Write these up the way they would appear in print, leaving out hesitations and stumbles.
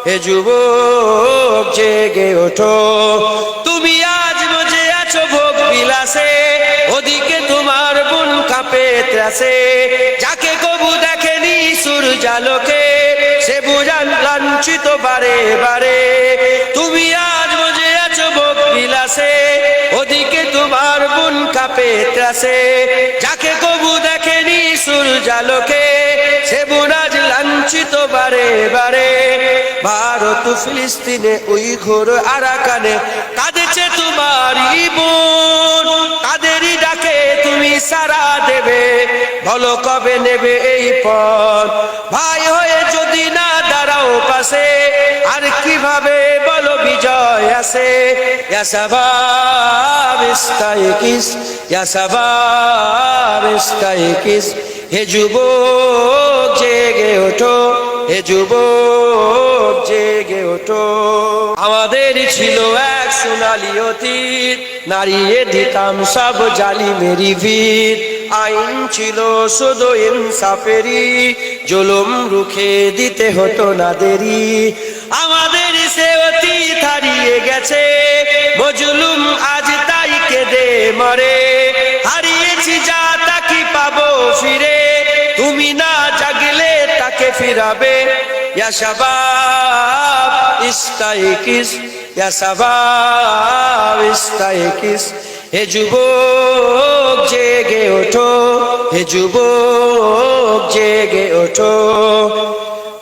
হে যুবক জেগে ওঠো। তুমি আজ বসে আছো ভোগ বিলাসে, ওদিকে তোমার বুন কাঁপে ত্রাসে। যাকে কবু দেখেনি সূর্যালোকে, সে বুঝান লাঞ্ছিত বারে বারে। তুমি আজ বসে আছো ভোগ বিলাসে, ওদিকে তোমার বুন কাঁপে ত্রাসে। যাকে কবু দেখেনি সূর্যালোকে, সে বুন আজ লাঞ্ছিত বারে বারে। ভারত ফিলিস্তিনে উইঘুর আরাকানে কাঁদেছে তোমারই বোন। তাদেরই ডাকে তুমি সাড়া দেবে, বলো কবে নেবে এই পথ। ভাই হয়ে যদি না দাঁড়াও পাশে, আর কিভাবে বলো বিজয় আসে। ইয়া শাবাব ইস্তাইকিস, ইয়া শাবাব ইস্তাইকিস। হে যুবক জেগে ওঠো, হে যুবক জেগে ওঠো। আমাদের ছিল এক সোনালী অতীত, নাড়িয়ে দিতাম সব জালিমেরই ভিত। আইন ছিল শুধু ইনসাফেরই, জুলুম রুখে দিতে হতো না দেরি। আমাদের সে অতীত হারিয়ে গেছে, মজলুম আজ তাই কেঁদে মরে। হারিয়েছি যা তা কি পাবো ফিরে, তুমি না জাগলে তাকে ফিরাবে। ইয়া শাবাব ইস্তাইকিস, ইয়া শাবাব ইস্তাইকিস। হে যুবক জেগে ওঠো, হে যুবক জেগে ওঠো।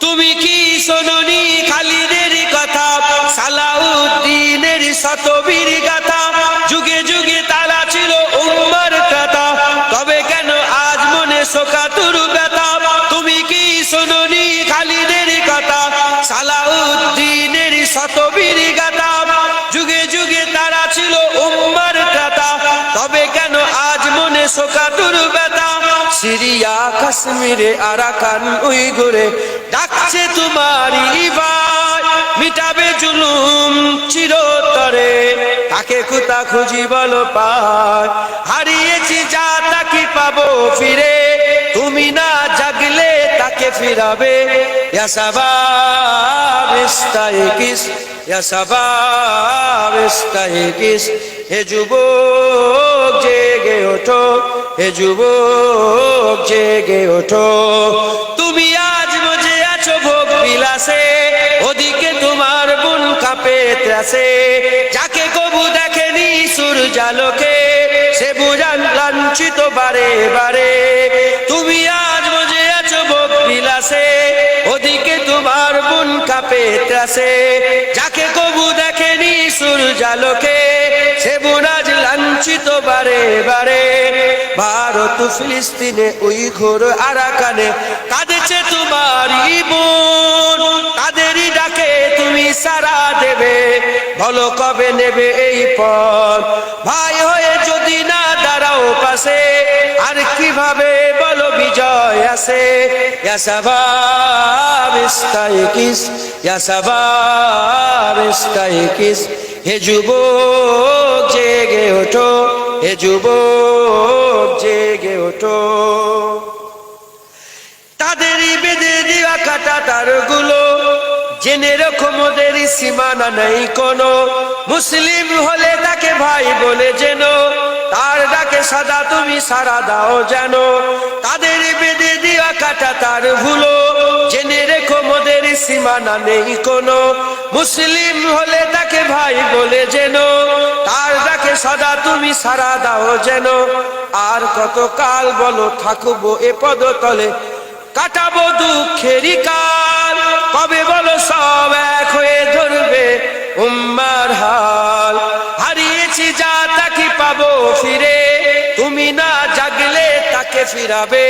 তুমি কি শোনোনি খালিদের কথা, সালাউদ্দিনের শতবীর গাথা। যুগে যুগে তারা ছিল উম্মার কথা, তবে কেন আজ মনে শোকাতুর ব্যথা। তুমি কি শোনোনি খালিদের কথা, সালাউদ্দিনের শতবীর গাথা। যুগে যুগে তারা ছিল উম্মার কথা, তবে কেন আজ মনে শোকাতুর ব্যথা। সিরিয়া কাশ্মীরে আরাকান উইঘুরে ডাকছে তোমারই ভাই। মিটাবে জুলুম চিরতরে, তাকে কোথা খুঁজি বলো পায়। হারিয়েছি যা তা কি পাবো ফিরে, তুমি না জাগলে তাকে ফিরাবে। ইয়া শাবাব ইস্তাইকিস, ইয়া শাবাব ইস্তাইকিস। হে যুবক জেগে ওঠো, হে যুবক জেগে ওঠো। তুমি আজ বসে আছো ভোগ বিলাসে, ওদিকে তোমার বুন কাঁপে ত্রাসে। যাকে কবু দেখেনি সূর্যালোকে, সে বুঝান লাঞ্ছিত বারে বারে। তুমি আজ বসে আছো ভোগ বিলাসে, ওদিকে তোমার বুন কাঁপে ত্রাসে। যাকে কবু দেখেনি সূর্যালোকে, সে বুন আজ লাঞ্ছিত বারে বারে। ভারত ফিলিস্তিনে উইঘুর আরাকানে কাঁদেছে তোমারই বোন। তাদেরই ডাকে তুমি সাড়া দেবে, বলো কবে নেবে এই পথ। ভাই হয়ে যদি না দাঁড়াও পাশে, আর কিভাবে বলো বিজয় আসে। ইয়া শাবাব ইস্তাইকিস, ইয়া শাবাব ইস্তাইকিস। হে যুবক জেগে ওঠো, হে যুবক জেগে ওঠো। তাদেরই বেঁধে দেওয়া কাটা তারগুলো, জেনে রেখো মোদের সীমানা নেই কোনো। মুসলিম হলে তাকে ভাই বলে যেন, তার ডাকে সাদা তুমি সাড়া দাও যেন। তাদের বেঁধে দেওয়া কাটা তার ভুলো, জেনে রেখো মোদের সীমানা নেই কোনো। মুসলিম হলে তাকে ভাই বলে যেন, তার ডাকে সাদা তুমি সাড়া দাও যেন। আর কত কাল বলো থাকবো এ পদতলে, কাটাবো দুঃখেরই কাল। কবে বলো সব এক হয়ে ধরবে উম্মার হাল। হারিয়েছি যা তা কি পাবো ফিরে, তুমি না জাগলে তাকে ফিরাবে।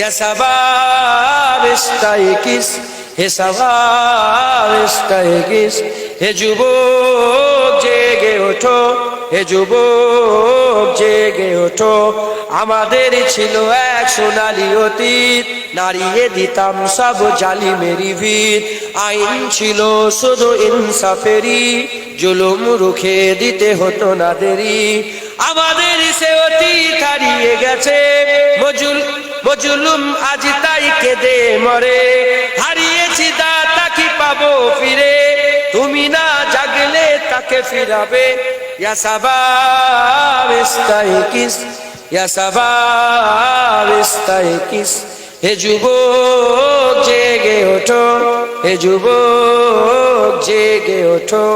ইয়া শাবাব ইস্তাইকিস, হে শাবাব ইস্তাইকিস। হে যুবক জেগে ওঠো, হে যুবক জেগে ওঠো। আমাদের ছিল এক সোনালী অতীত, নাড়িয়ে দিতাম সব জালিমেরই ভিত। আইন ছিল শুধু ইনসাফেরই, জুলুম রুখে দিতে হতো না দেরি। আমাদের সে অতীত হারিয়ে গেছে, মজলুম আজ তাই কেঁদে মরে। হারিয়েছি তা কি পাবো ফিরে, তুমি না জাগলে তাকে ফিরাবে ইয়া শাবাব ইস্তাইকিস ইয়া শাবাব ইস্তাইকিস হে যুবক জেগে ওঠো হে যুবক জেগে ওঠো